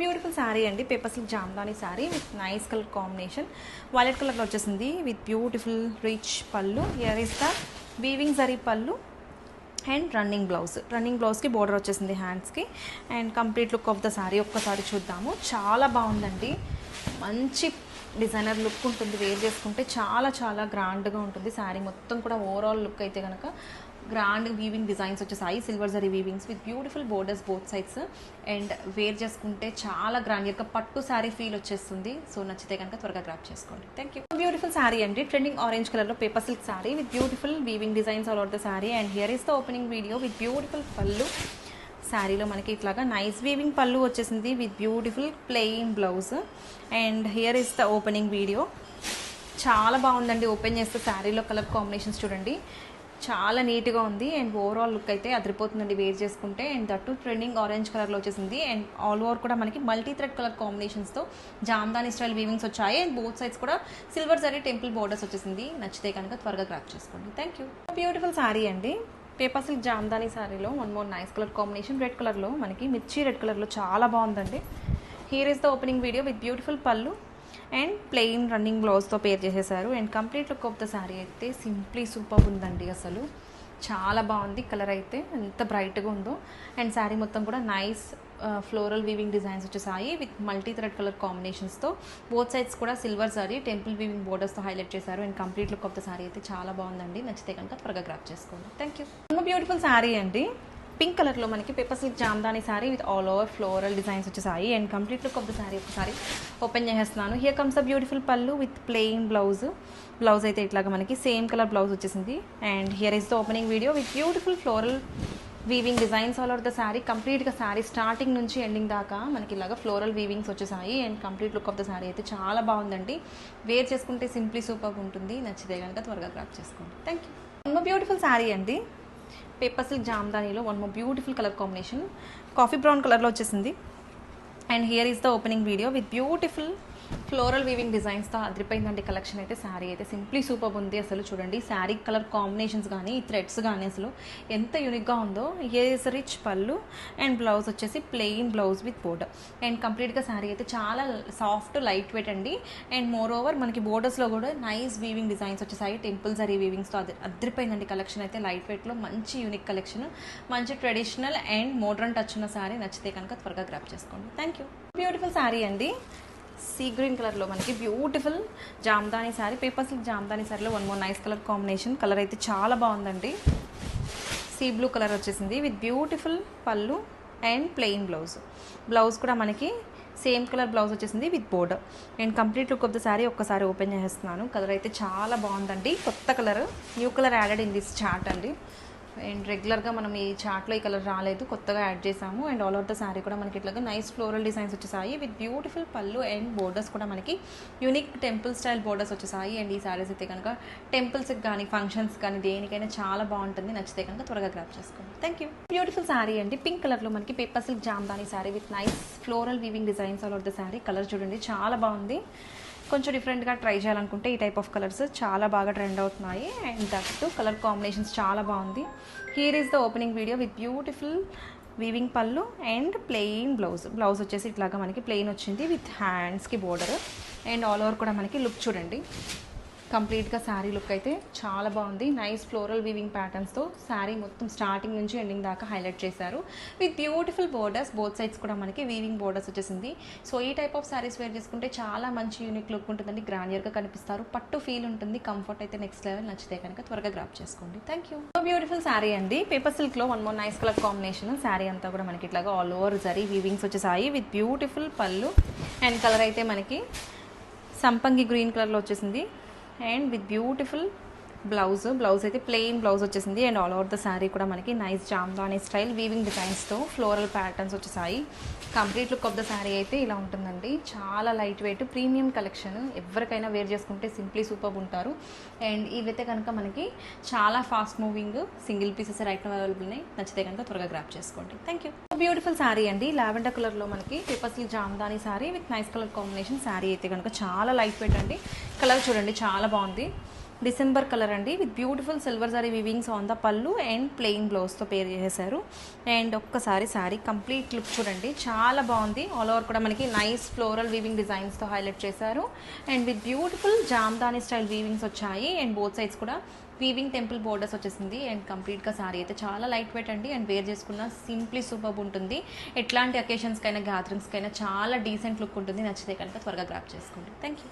Beautiful sari అండి, paper silk jamdani sari with nice colour combination. Violet కలర్లో వచ్చేసింది విత్ బ్యూటిఫుల్ రిచ్ పళ్ళు. Here is the weaving zari పళ్ళు అండ్ రన్నింగ్ బ్లౌజ్కి బోర్డర్ వచ్చేసింది హ్యాండ్స్కి. And complete look of the sari ఒక్కసారి చూద్దాము. చాలా బాగుందండి, మంచి డిజైనర్ లుక్ ఉంటుంది. వేర్ చేసుకుంటే చాలా చాలా గ్రాండ్గా ఉంటుంది శారీ మొత్తం కూడా. ఓవరాల్ లుక్ అయితే కనుక గ్రాండ్ వీవింగ్ డిజైన్స్ వచ్చేసాయి, silver zari weavings with beautiful borders both sides. And wear చేసుకుంటే చాలా గ్రాండ్ యొక్క పట్టు శారీ ఫీల్ వచ్చేస్తుంది. సో నచ్చితే కనుక త్వరగా గ్రాప్ చేసుకోండి. Thank you. బ్యూటిఫుల్ శారీ అండి, ట్రెండింగ్ ఆరెంజ్ కలర్లో paper silk sari with beautiful weaving designs all over the sari. And here is the opening video with beautiful పళ్ళు. శారీలో మనకి ఇట్లాగా నైస్ వీవింగ్ పళ్ళు వచ్చేసింది with beautiful plain blouse. And here is the opening video. చాలా బాగుందండి, open చేస్తే శారీలో కలర్ కాంబినేషన్స్ చూడండి, చాలా నీట్గా ఉంది. అండ్ ఓవరాల్ లుక్ అయితే అదిరిపోతుందండి వేర్ చేసుకుంటే. అండ్ దట్టు ట్రెండింగ్ ఆరెంజ్ కలర్లో వచ్చేసింది. అండ్ ఆల్ ఓవర్ కూడా మనకి మల్టీ థ్రెడ్ కలర్ కాంబినేషన్స్తో జామ్దాని స్టైల్ వీవింగ్స్ వచ్చాయి. అండ్ బోత్ సైడ్స్ కూడా సిల్వర్ జరీ టెంపుల్ బోర్డర్స్ వచ్చేసింది. నచ్చితే కనుక త్వరగా గ్రాప్ చేసుకోండి. Thank you. బ్యూటిఫుల్ శారీ అండి, పేపర్ సిల్క్ జామ్దాని శారీలో one more nice colour combination. Red కలర్లో మనకి మిర్చి రెడ్ కలర్లో చాలా బాగుందండి. Here is the opening video with beautiful pallu and plain running బ్లౌజ్తో pair చేసేసారు. And complete look of the sari అయితే సింప్లీ సూపర్ ఉందండి, అసలు చాలా బాగుంది. కలర్ అయితే ఎంత బ్రైట్గా ఉందో. అండ్ శారీ మొత్తం కూడా నైస్ ఫ్లోరల్ వీవింగ్ డిజైన్స్ వచ్చేసాయి విత్ మల్టీ థ్రెడ్ కలర్ కాంబినేషన్స్తో. బోత్ సైడ్స్ కూడా సిల్వర్ జరీ టెంపుల్ వీవింగ్ బోర్డర్స్తో హైలైట్ చేశారు. And complete look of the sari అయితే చాలా బాగుందండి. నచ్చితే కనుక త్వరగా గ్రాప్ చేసుకోండి. Thank you. బ్యూటిఫుల్ శారీ అండి, పింక్ కలర్లో మనకి paper silk jamdani sari with all over floral designs వచ్చేసాయి. And complete look of the sari ఒకసారి ఓపెన్ చేసేస్తున్నాను. Here comes the beautiful pallu with plain blouse అయితే ఇట్లాగా మనకి సేమ్ కలర్ బ్లౌజ్ వచ్చేసింది. And here is the opening video with beautiful floral weaving designs all over the sari. కంప్లీట్గా sari starting నుంచి ending దాకా మనకి ఇలాగా ఫ్లోరల్ వీవింగ్స్ వచ్చేసాయి. And complete look of the sari అయితే చాలా బాగుందండి, వేర్ చేసుకుంటే సింప్లీ సూపర్ ఉంటుంది. నచ్చితే కనుక త్వరగా గ్రాప్ చేసుకోండి. Thank you. బ్యూటిఫుల్ శారీ అండి, పేపర్ సిల్క్ జామ్దానీలో one more beautiful colour combination. Coffee brown కలర్లో వచ్చేసింది. And here is the opening video with beautiful floral weaving డిజైన్స్తో అదిరిపోయిందండి కలెక్షన్ అయితే. శారీ అయితే సింప్లీ సూపర్ ఉంది, అసలు చూడండి శారీ కలర్ కాంబినేషన్స్ కానీ ఈ థ్రెడ్స్ కానీ అసలు ఎంత యూనిక్గా ఉందో. హియర్ ఇస్ రిచ్ పళ్ళు అండ్ బ్లౌజ్ వచ్చేసి plain blouse with border. And కంప్లీట్గా శారీ అయితే చాలా సాఫ్ట్ లైట్ వెయిట్ అండి. అండ్ మోర్ ఓవర్ మనకి బోర్డర్స్లో కూడా నైస్ వీవింగ్ డిజైన్స్ వచ్చేసాయి టెంపుల్ జరీ వీవింగ్స్తో. అదిరిపోయిందండి కలెక్షన్ అయితే. లైట్ వెయిట్లో మంచి యూనిక్ కలెక్షన్, మంచి ట్రెడిషనల్ అండ్ మోడ్రన్ టచ్ ఉన్న శారీ. నచ్చితే కనుక త్వరగా గ్రాప్ చేసుకోండి. Thank you. బ్యూటిఫుల్ శారీ అండి, సీ గ్రీన్ కలర్లో మనకి beautiful jamdani sari, paper silk jamdani శారీలో one more nice colour combination. Colour అయితే చాలా బాగుందండి, సీ బ్లూ కలర్ వచ్చేసింది with beautiful pallu and plain blouse కూడా మనకి సేమ్ కలర్ బ్లౌజ్ వచ్చేసింది with border. And complete look of the sari ఒక్కసారి ఓపెన్ చేస్తున్నాను. కలర్ అయితే చాలా బాగుందండి, కొత్త colour, new colour added in this chart అండి. అండ్ రెగ్యులర్గా మనం ఈ చార్ట్లో ఈ కలర్ రాలేదు, కొత్తగా యాడ్ చేసాము. And all over the sari కూడా మనకి ఇట్లాగా నైస్ ఫ్లోరల్ డిజైన్స్ వచ్చేసాయి with beautiful pallu and borders కూడా మనకి యూనిక్ టెంపుల్ స్టైల్ బోర్డర్స్ వచ్చేసాయి. అండ్ ఈ శారీస్ అయితే కనుక టెంపుల్స్కి కానీ ఫంక్షన్స్ కానీ దేనికైనా చాలా బాగుంటుంది. నచ్చితే కనుక త్వరగా గ్రాప్ చేసుకోండి. Thank you. బ్యూటిఫుల్ శారీ అండి, పింక్ కలర్లో మనకి paper silk jamdani sari with nice floral weaving designs all over the sari. Colour చూడండి చాలా బాగుంది. కొంచెం డిఫరెంట్గా ట్రై చేయాలనుకుంటే ఈ టైప్ ఆఫ్ కలర్స్ చాలా బాగా ట్రెండ్ అవుతున్నాయి. అండ్ దట్టు కలర్ కాంబినేషన్స్ చాలా బాగుంది. Here is the opening video with beautiful weaving పళ్ళు అండ్ ప్లెయిన్ బ్లౌజ్ వచ్చేసి ఇట్లాగా మనకి ప్లెయిన్ వచ్చింది విత్ హ్యాండ్స్కి బోర్డర్. అండ్ ఆల్ ఓవర్ కూడా మనకి లుక్ చూడండి, కంప్లీట్గా శారీ లుక్ అయితే చాలా బాగుంది. నైస్ ఫ్లోరల్ వీవింగ్ ప్యాటర్న్స్తో శారీ మొత్తం స్టార్టింగ్ నుంచి ఎండింగ్ దాకా హైలైట్ చేశారు with beautiful borders. Both sides కూడా మనకి వీవింగ్ బోర్డర్స్ వచ్చేసింది. సో ఈ టైప్ ఆఫ్ శారీస్ వేర్ చేసుకుంటే చాలా మంచి యూనిక్ లుక్ ఉంటుందండి, గ్రాండియర్గా కనిపిస్తారు, పట్టు ఫీల్ ఉంటుంది, కంఫర్ట్ అయితే నెక్స్ట్ లెవెల్. నచ్చితే కనుక త్వరగా గ్రాప్ చేసుకోండి. Thank you. బ్యూటిఫుల్ శారీ అండి, పేపర్ సిల్క్లో one more nice colour combination. Sari అంతా కూడా మనకి ఇట్లాగా ఆల్ ఓవర్ జరీ వీవింగ్స్ వచ్చేసాయి with beautiful pallu. And colour అయితే మనకి సంపంగి గ్రీన్ కలర్లో వచ్చేసింది. అండ్ విత్ బ్యూటిఫుల్ బ్లౌజ్ అయితే ప్లెయిన్ బ్లౌజ్ వచ్చేసింది. And all over the sari కూడా మనకి నైస్ జామ్దాని స్టైల్ వీవింగ్ డిజైన్స్తో ఫ్లోరల్ ప్యాటర్న్స్ వచ్చేసాయి. Complete look of the sari అయితే ఇలా ఉంటుందండి, చాలా లైట్ వెయిట్ ప్రీమియం కలెక్షన్. ఎవరికైనా వేర్ చేసుకుంటే సింప్లీ సూపర్ ఉంటారు. అండ్ ఇవైతే కనుక మనకి చాలా fast moving single pieces right available ఉన్నాయి. నచ్చితే కనుక త్వరగా గ్రాప్ చేసుకోండి. Thank you. బ్యూటిఫుల్ శారీ అండి, లావెండర్ కలర్లో మనకి paper silk jamdani sari with nice colour combination. Sari అయితే కనుక చాలా లైట్ వెయిట్ అండి, కలర్ చూడండి చాలా బాగుంది. డిసెంబర్ కలర్ అండి with beautiful silver zari weavings on the pallu and plain బ్లౌజ్తో పేర్ చేసేసారు. అండ్ ఒక్కసారి శారీ కంప్లీట్ లుక్ చూడండి, చాలా బాగుంది. ఆల్ ఓవర్ కూడా మనకి నైస్ ఫ్లోరల్ వీవింగ్ డిజైన్స్తో హైలైట్ చేశారు. And with beautiful jamdani style weavings వచ్చాయి. అండ్ బోత్ సైడ్స్ కూడా వీవింగ్ టెంపుల్ బోర్డర్స్ వచ్చేసింది. అండ్ కంప్లీట్గా సారీ అయితే చాలా లైట్ వెయిట్ అండి. అండ్ వేర్ చేసుకున్న సింప్లీ సూపర్బ్ ఉంటుంది. ఎట్లాంటి అకేషన్స్కైనా గ్యాదరింగ్స్కైనా చాలా డీసెంట్ లుక్ ఉంటుంది. నచ్చితే కనుక త్వరగా గ్రాప్ చేసుకోండి. Thank you.